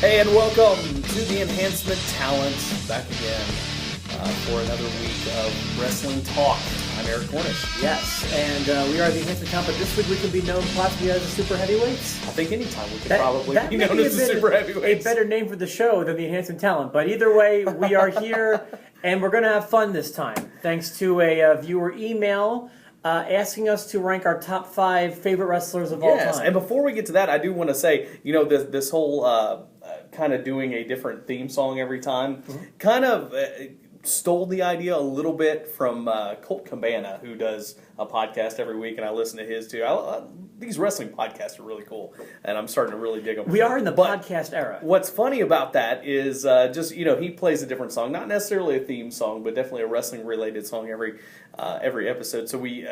Hey, and welcome to the Enhancement Talent, back again for another week of wrestling talk. I'm Eric Cornish. Yes, and we are the Enhancement Talent, but this week we can be known possibly as the Super Heavyweights. I think anytime we could probably be known as the Super Heavyweights. A better name for the show than the Enhancement Talent, but either way, we are here, and we're going to have fun this time, thanks to a viewer email asking us to rank our top 5 favorite wrestlers of all time. And before we get to that, I do want to say, this whole kind of doing a different theme song every time, kind of stole the idea a little bit from Colt Cabana, who does a podcast every week, and I listen to his too. These wrestling podcasts are really cool, and I'm starting to really dig them. We are in the podcast era. What's funny about that is he plays a different song, not necessarily a theme song, but definitely a wrestling-related song every episode. So we,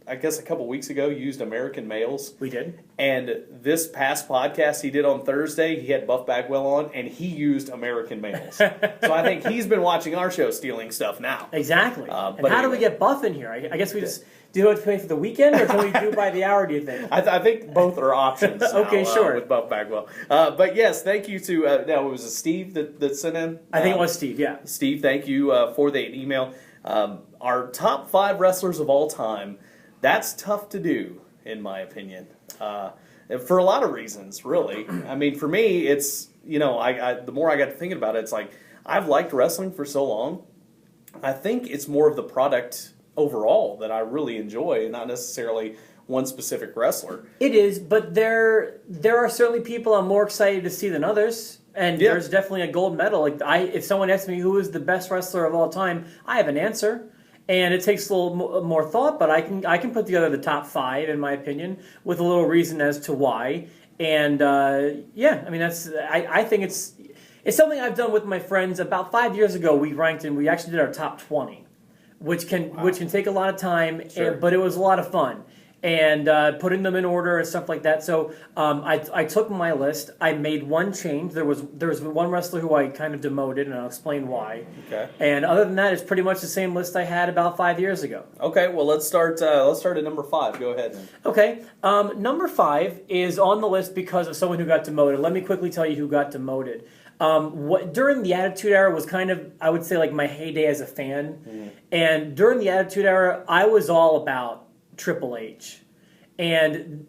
I guess a couple weeks ago, used American Males. We did. And this past podcast he did on Thursday, he had Buff Bagwell on, and he used American Males. So I think he's been watching our show, stealing stuff now. Exactly. And how do we get Buff in here? I guess we just do it for the weekend, or can we do by the hour, do you think? I think both are options now, okay, sure. With Buff Bagwell. But yes, thank you to, now it was Steve that sent in? I think it was Steve, yeah. Steve, thank you for the email. Our top 5 wrestlers of all time. That's tough to do, in my opinion, for a lot of reasons, really. I mean, for me, it's, the more I got to thinking about it, it's like, I've liked wrestling for so long. I think it's more of the product overall that I really enjoy, not necessarily one specific wrestler. It is, but there are certainly people I'm more excited to see than others. And there's definitely a gold medal. If someone asks me who is the best wrestler of all time, I have an answer. And it takes a little more thought, but I can put together the top 5, in my opinion, with a little reason as to why. And I mean I think it's something I've done with my friends. About 5 years ago, we ranked and we actually did our top 20, which can take a lot of time, sure. but it was a lot of fun. And putting them in order and stuff like that. So I took my list. I made one change. There was one wrestler who I kind of demoted, and I'll explain why. Okay. And other than that, it's pretty much the same list I had about 5 years ago. Okay. Well, let's start at number 5. Go ahead. Okay. Number 5 is on the list because of someone who got demoted. Let me quickly tell you who got demoted. During the Attitude Era was kind of, I would say, like my heyday as a fan. Mm. And during the Attitude Era, I was all about Triple H. And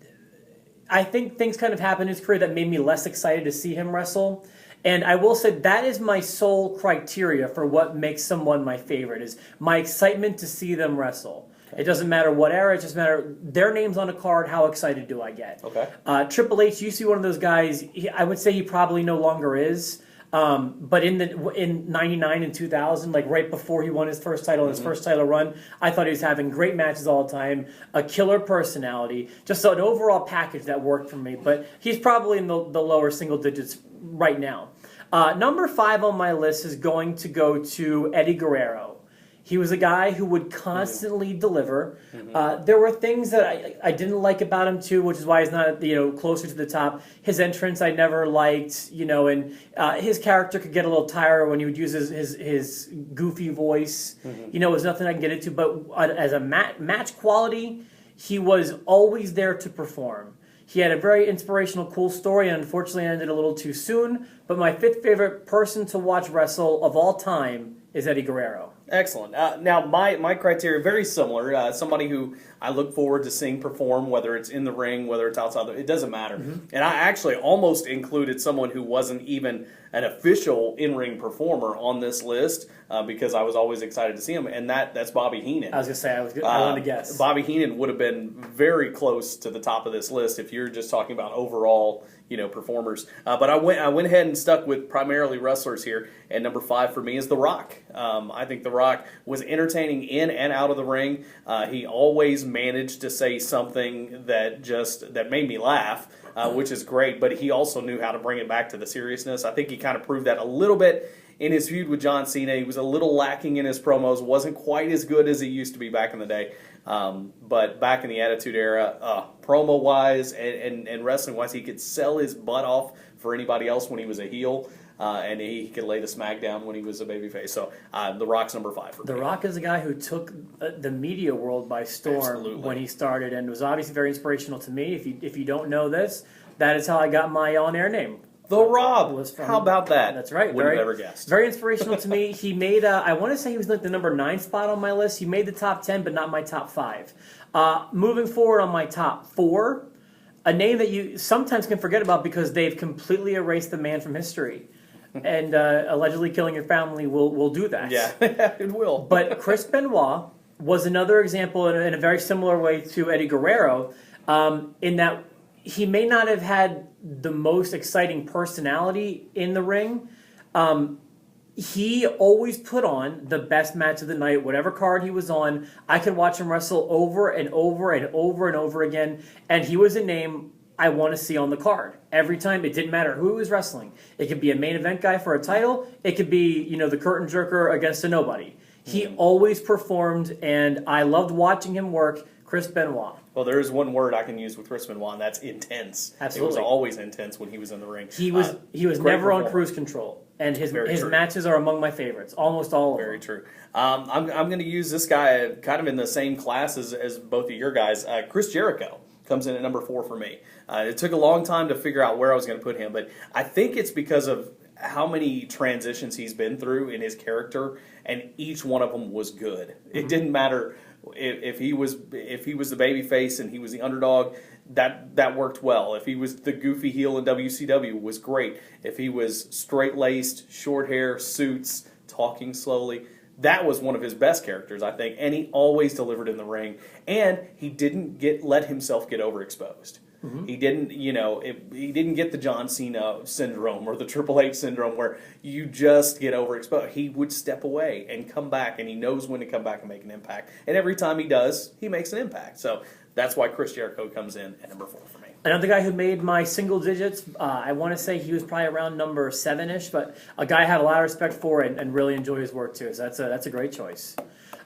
I think things kind of happened in his career that made me less excited to see him wrestle. And I will say that is my sole criteria for what makes someone my favorite, is my excitement to see them wrestle. Okay. It doesn't matter what era, it just matters their name's on a card, how excited do I get. Okay. Triple H used to be one of those guys, I would say he probably no longer is. But in 99 and 2000, like right before he won his first title, his first title run, I thought he was having great matches all the time, a killer personality, just an overall package that worked for me. But he's probably in the lower single digits right now. Number 5 on my list is going to go to Eddie Guerrero. He was a guy who would constantly deliver. There were things that I didn't like about him too, which is why he's not closer to the top. His entrance I never liked, and his character could get a little tired when he would use his goofy voice. It was nothing I can get into. But as a match quality, he was always there to perform. He had a very inspirational, cool story, and unfortunately ended a little too soon. But my 5th favorite person to watch wrestle of all time is Eddie Guerrero. Excellent. Now, my criteria very similar. Somebody who I look forward to seeing perform, whether it's in the ring, whether it's outside, it doesn't matter. And I actually almost included someone who wasn't even an official in-ring performer on this list because I was always excited to see him, and that's Bobby Heenan. I was going to say, I wanted to guess. Bobby Heenan would have been very close to the top of this list if you're just talking about overall performers. But I went ahead and stuck with primarily wrestlers here, and number 5 for me is The Rock. I think The Rock was entertaining in and out of the ring. He always managed to say something that made me laugh, which is great, but he also knew how to bring it back to the seriousness. I think he kind of proved that a little bit in his feud with John Cena. He was a little lacking in his promos, wasn't quite as good as he used to be back in the day. But back in the Attitude Era, promo-wise and wrestling-wise, he could sell his butt off for anybody else when he was a heel. And he could lay the smack down when he was a babyface. So The Rock's number 5 for me. The Rock is a guy who took the media world by storm when he started, and was obviously very inspirational to me. If you don't know this, that is how I got my on-air name. The Rob. was from- How about that? That's right. Wouldn't have ever guessed. Very inspirational to me. He made, I want to say he was like the number 9 spot on my list. He made the top 10, but not my top 5. Moving forward on my top 4, a name that you sometimes can forget about because they've completely erased the man from history. And allegedly killing your family will do that. Yeah, it will. But Chris Benoit was another example in a very similar way to Eddie Guerrero, in that he may not have had the most exciting personality in the ring. He always put on the best match of the night, whatever card he was on. I could watch him wrestle over and over and over and over again, and he was a name I want to see on the card. Every time, it didn't matter who he was wrestling. It could be a main event guy for a title. It could be, the curtain jerker against a nobody. He always performed, and I loved watching him work. Chris Benoit. Well, there is one word I can use with Chris Benoit, and that's intense. Absolutely. It was always intense when he was in the ring. He was never on cruise control, and his matches are among my favorites. Almost all of them. Very true. I'm going to use this guy kind of in the same class as both of your guys. Chris Jericho comes in at number 4 for me. It took a long time to figure out where I was going to put him, but I think it's because of how many transitions he's been through in his character, and each one of them was good. Mm-hmm. It didn't matter if he was the baby face and he was the underdog. That worked well. If he was the goofy heel in WCW, it was great. If he was straight-laced, short hair, suits, talking slowly, that was one of his best characters, I think, and he always delivered in the ring, and he didn't let himself get overexposed. Mm-hmm. He didn't, he didn't get the John Cena syndrome or the Triple H syndrome where you just get overexposed. He would step away and come back, and he knows when to come back and make an impact. And every time he does, he makes an impact. So that's why Chris Jericho comes in at number 4 for me. Another guy who made my single digits, I want to say he was probably around number 7-ish, but a guy I had a lot of respect for and really enjoy his work too. So that's a great choice.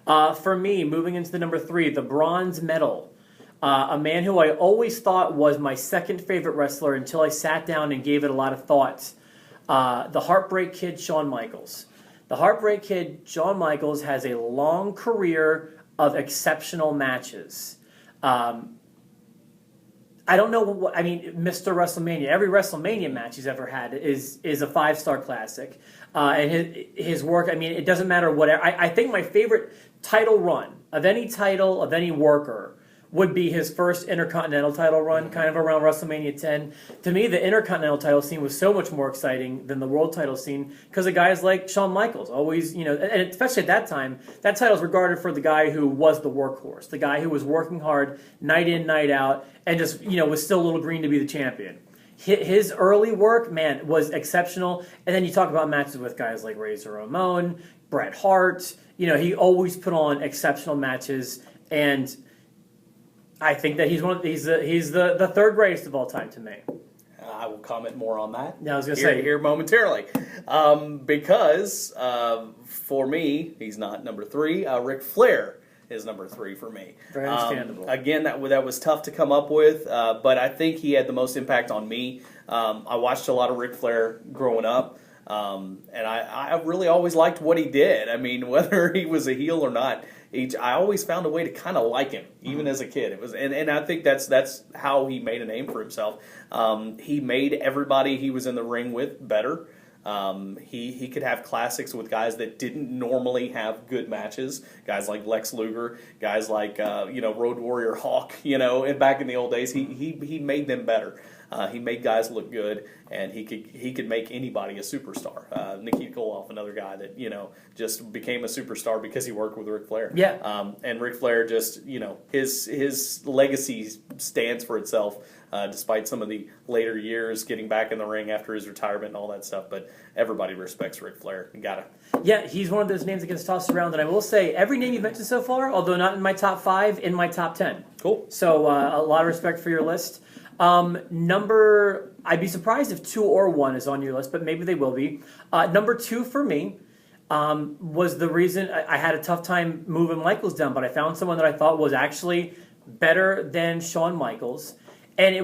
For me, moving into the number 3, the bronze medal. A man who I always thought was my second favorite wrestler until I sat down and gave it a lot of thought. The Heartbreak Kid, Shawn Michaels. The Heartbreak Kid, Shawn Michaels, has a long career of exceptional matches. I don't know Mr. WrestleMania. Every WrestleMania match he's ever had is a 5-star classic. And his work, it doesn't matter whatever. I think my favorite title run of any title, of any worker, would be his first Intercontinental title run, kind of around WrestleMania 10. To me, the Intercontinental title scene was so much more exciting than the world title scene because of guys like Shawn Michaels. Always, and especially at that time, that title was regarded for the guy who was the workhorse, the guy who was working hard night in, night out, and just, was still a little green to be the champion. His early work, man, was exceptional. And then you talk about matches with guys like Razor Ramon, Bret Hart. He always put on exceptional matches, and I think that he's the third greatest of all time to me. I will comment more on that. Yeah, I was going to say here momentarily, because for me, he's not number 3. Ric Flair is number 3 for me. Very understandable. Again, that was tough to come up with, but I think he had the most impact on me. I watched a lot of Ric Flair growing up, and I really always liked what he did. Whether he was a heel or not, I always found a way to kind of like him, even as a kid. It was, and I think that's how he made a name for himself. He made everybody he was in the ring with better. He could have classics with guys that didn't normally have good matches. Guys like Lex Luger, guys like Road Warrior Hawk. Back in the old days, he made them better. He made guys look good, and he could make anybody a superstar. Nikita Koloff, another guy that just became a superstar because he worked with Ric Flair. Yeah. And Ric Flair just his legacy stands for itself, despite some of the later years getting back in the ring after his retirement and all that stuff. But everybody respects Ric Flair. You gotta. Yeah, he's one of those names that gets tossed around, and I will say every name you've mentioned so far, although not in my top 5, in my top 10. Cool. So a lot of respect for your list. I'd be surprised if 2 or 1 is on your list, but maybe they will be. Number 2 for me was the reason I had a tough time moving Michaels down, but I found someone that I thought was actually better than Shawn Michaels, and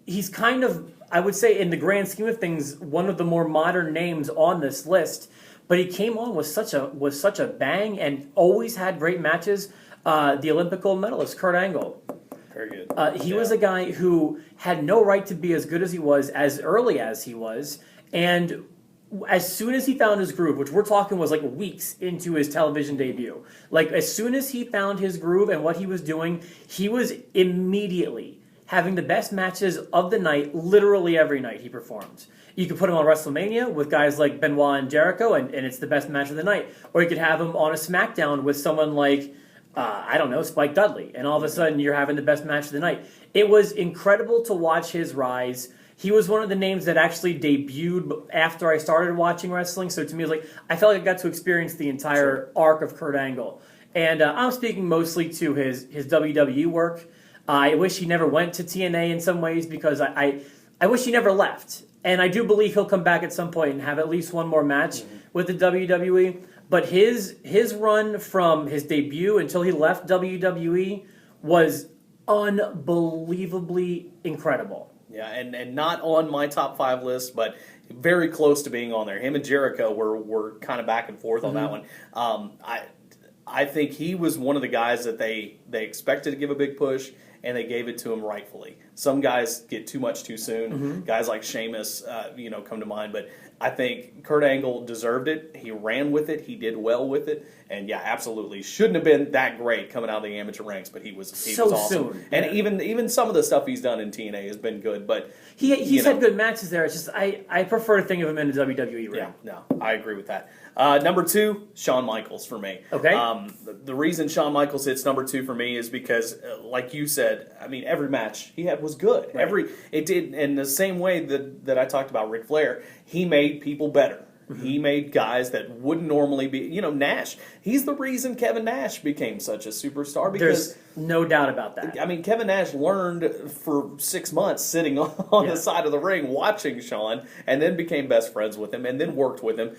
he's kind of, I would say, in the grand scheme of things, one of the more modern names on this list. But he came on with such a bang and always had great matches. The Olympic gold medalist Kurt Angle. Very good. He was a guy who had no right to be as good as he was as early as he was, and as soon as he found his groove, which we're talking was like weeks into his television debut, like as soon as he found his groove and what he was doing, he was immediately having the best matches of the night, literally every night he performed. You could put him on WrestleMania with guys like Benoit and Jericho, and it's the best match of the night. Or you could have him on a SmackDown with someone like, I don't know, Spike Dudley, and all of a sudden you're having the best match of the night. It was incredible to watch his rise. He was one of the names that actually debuted after I started watching wrestling, so to me it was like, I felt like I got to experience the entire arc of Kurt Angle. And I'm speaking mostly to his WWE work. I wish he never went to TNA in some ways because I wish he never left. And I do believe he'll come back at some point and have at least one more match with the WWE. But his run from his debut until he left WWE was unbelievably incredible. Yeah, and not on my top 5 list, but very close to being on there. Him and Jericho were kind of back and forth on that one. I think he was one of the guys that they expected to give a big push, and they gave it to him rightfully. Some guys get too much too soon. Guys like Sheamus, come to mind. But I think Kurt Angle deserved it. He ran with it. He did well with it. And yeah, absolutely shouldn't have been that great coming out of the amateur ranks, but he was awesome. Soon. And even some of the stuff he's done in TNA has been good. But he's had good matches there. It's just I prefer to think of him in the WWE ring. Yeah, no, I agree with that. Number 2, Shawn Michaels for me. Okay. The reason Shawn Michaels hits number 2 for me is because, like you said, I mean, every match he had was good. Right. It did in the same way that I talked about Ric Flair. He made people better. He made guys that wouldn't normally be, Nash. He's the reason Kevin Nash became such a superstar because there's no doubt about that. I mean, Kevin Nash learned for 6 months sitting on the side of the ring watching Shawn, and then became best friends with him, and then worked with him.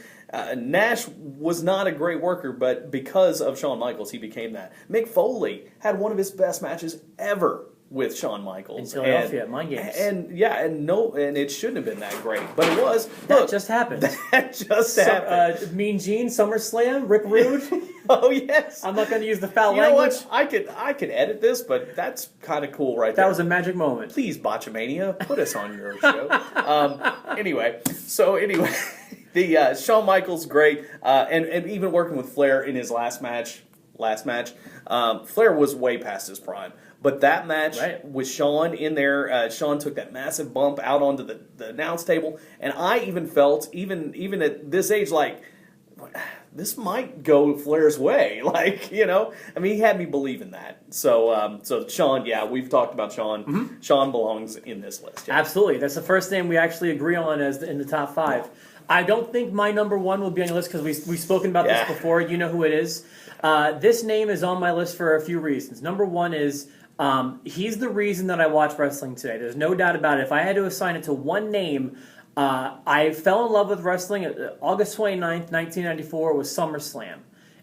Nash was not a great worker, but because of Shawn Michaels, he became that. Mick Foley had one of his best matches ever with Shawn Michaels in Philadelphia, Mind Games, and it shouldn't have been that great, but it was. That just happened. That just happened. Mean Gene, SummerSlam, Rick Rude. Oh yes. I'm not going to use the foul you language. Know what? I could edit this, but that's kind of cool, right there. That was a magic moment. Please, Botchamania, put us on your show. Anyway, the Shawn Michaels great, and even working with Flair in his last match, Flair was way past his prime. But that match with Shawn in there, Shawn took that massive bump out onto the announce table, and I even felt, even at this age, like, this might go Flair's way. Like, I mean, he had me believe in that. So Shawn, we've talked about Shawn. Shawn belongs in this list. Yeah. Absolutely. That's the first name we actually agree on in the top 5. I don't think my number 1 will be on your list because we've spoken about this before. You know who it is. This name is on my list for a few reasons. Number 1 is he's the reason that I watch wrestling today. There's no doubt about it. If I had to assign it to one name, I fell in love with wrestling. August 29th, 1994 was SummerSlam.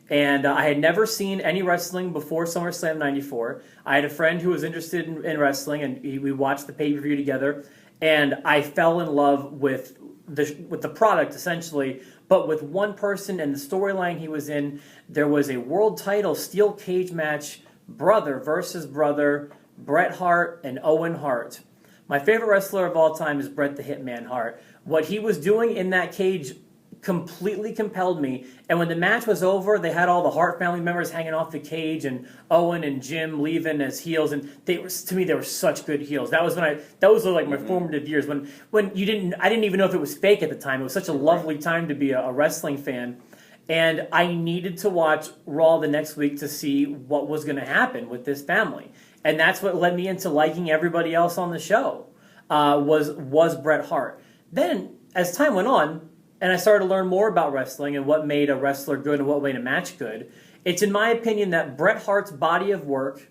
And I had never seen any wrestling before SummerSlam 94. I had a friend who was interested in wrestling, and we watched the pay-per-view together. And I fell in love with the product, essentially, but with one person and the storyline he was in. There was a world title steel cage match, brother versus brother, Bret Hart and Owen Hart. My favorite wrestler of all time is Bret the Hitman Hart. What he was doing in that cage completely compelled me. And when the match was over, they had all the Hart family members hanging off the cage, and Owen and Jim leaving as heels. And they were such good heels. That was like my formative years when I didn't even know if it was fake at the time. It was such a lovely time to be a wrestling fan. And I needed to watch Raw the next week to see what was going to happen with this family. And that's what led me into liking everybody else on the show, was Bret Hart. Then, as time went on, and I started to learn more about wrestling and what made a wrestler good and what made a match good, it's in my opinion that Bret Hart's body of work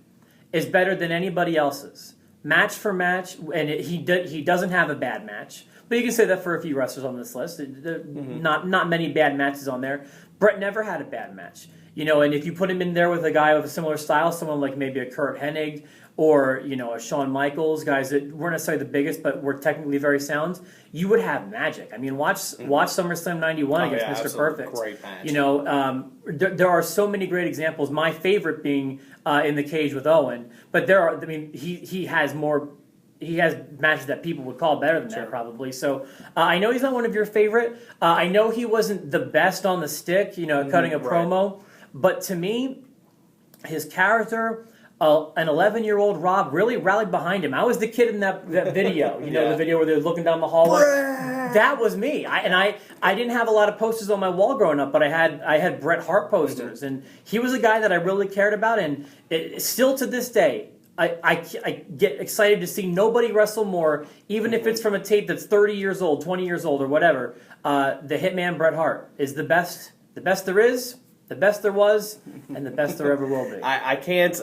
is better than anybody else's. Match for match, and he doesn't have a bad match. But you can say that for a few wrestlers on this list. Not many bad matches on there. Bret never had a bad match. And if you put him in there with a guy with a similar style, someone like maybe a Kurt Hennig or a Shawn Michaels, guys that weren't necessarily the biggest, but were technically very sound, you would have magic. I mean, watch SummerSlam '91 against Mr. Absolutely. Perfect. Great match. There are so many great examples. My favorite being in the cage with Owen, but there are. I mean, he has more. He has matches that people would call better than that, probably. So I know he's not one of your favorite. I know he wasn't the best on the stick, cutting a promo. But to me, his character, an 11-year-old Rob really rallied behind him. I was the kid in that video, the video where they were looking down the hallway. That was me. I didn't have a lot of posters on my wall growing up, but I had Bret Hart posters, and he was a guy that I really cared about. And still to this day, I get excited to see nobody wrestle more, even if it's from a tape that's 30 years old, 20 years old, or whatever. The Hitman Bret Hart is the best there is, the best there was, and the best there ever will be. I can't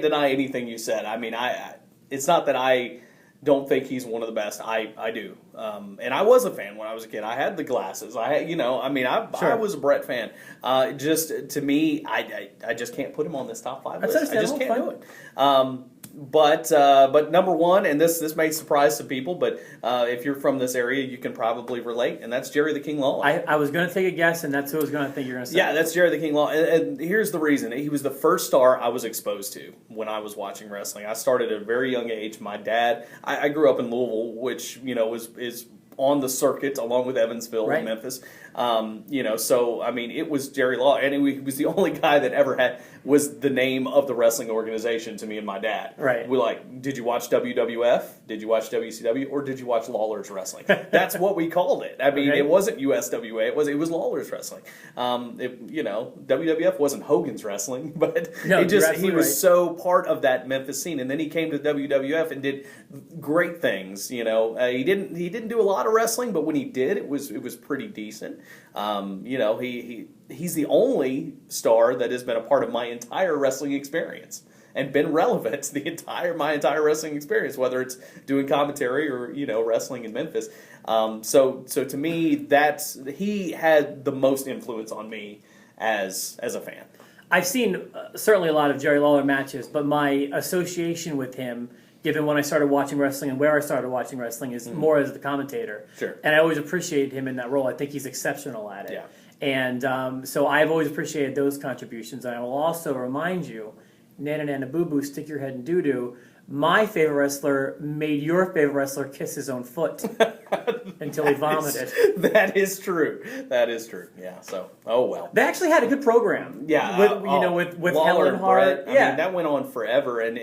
deny anything you said. I mean, it's not that I don't think he's one of the best. I do, and I was a fan when I was a kid. I had the glasses. I was a Bret fan. Just to me, I just can't put him on this top 5 list. I just can't do it. But number one, and this may surprise some people, but if you're from this area, you can probably relate, and that's Jerry the King Lawler. I was going to take a guess, and that's who I was going to think you're going to say. Yeah, that's Jerry the King Lawler. And here's the reason. He was the first star I was exposed to when I was watching wrestling. I started at a very young age. My dad, I grew up in Louisville, which, is on the circuit along with Evansville and Memphis. So I mean, it was Jerry Lawler, and he was the only guy that ever was the name of the wrestling organization to me and my dad. Right. We did you watch WWF? Did you watch WCW? Or did you watch Lawler's Wrestling? That's what we called it. I mean, It wasn't USWA. It was Lawler's Wrestling. WWF wasn't Hogan's Wrestling, but he was so part of that Memphis scene. And then he came to WWF and did great things. He didn't do a lot of wrestling, but when he did, it was pretty decent. He's the only star that has been a part of my entire wrestling experience and been relevant to my entire wrestling experience, whether it's doing commentary or wrestling in Memphis. So to me, he had the most influence on me as a fan. I've seen certainly a lot of Jerry Lawler matches, but my association with him, given when I started watching wrestling and where I started watching wrestling, is more as the commentator. Sure. And I always appreciate him in that role. I think he's exceptional at it. Yeah. And so I've always appreciated those contributions. And I will also remind you, Nana Nana Boo Boo, stick your head in doo-doo, my favorite wrestler made your favorite wrestler kiss his own foot until he vomited. That is true. Yeah. So, oh well. They actually had a good program. Yeah. With Lawler, Helen Hart. I mean, that went on forever, and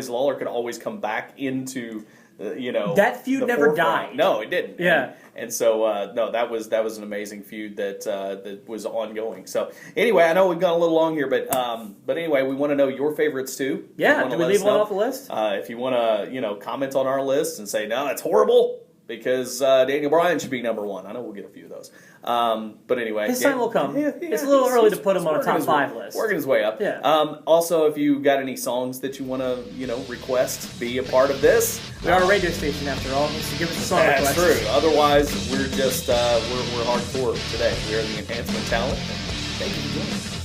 Lawler could always come back into. That feud never died. No, it didn't. Yeah, and so that was an amazing feud that was ongoing. So anyway, I know we've gone a little long here, but anyway, we want to know your favorites too. Yeah, do we leave one off the list? If you want to comment on our list and say no, that's horrible because Daniel Bryan should be number one. I know we'll get a few of those. But anyway, his time will come. It's a little early to put him on a top 5 list. Working his way up. Yeah. Also, if you got any songs that you want to, request, be a part of this. We are a radio station after all. So give us a song request. That's true. Otherwise, we're just we're hardcore today. We are the Enhancement talent. And thank you for joining us.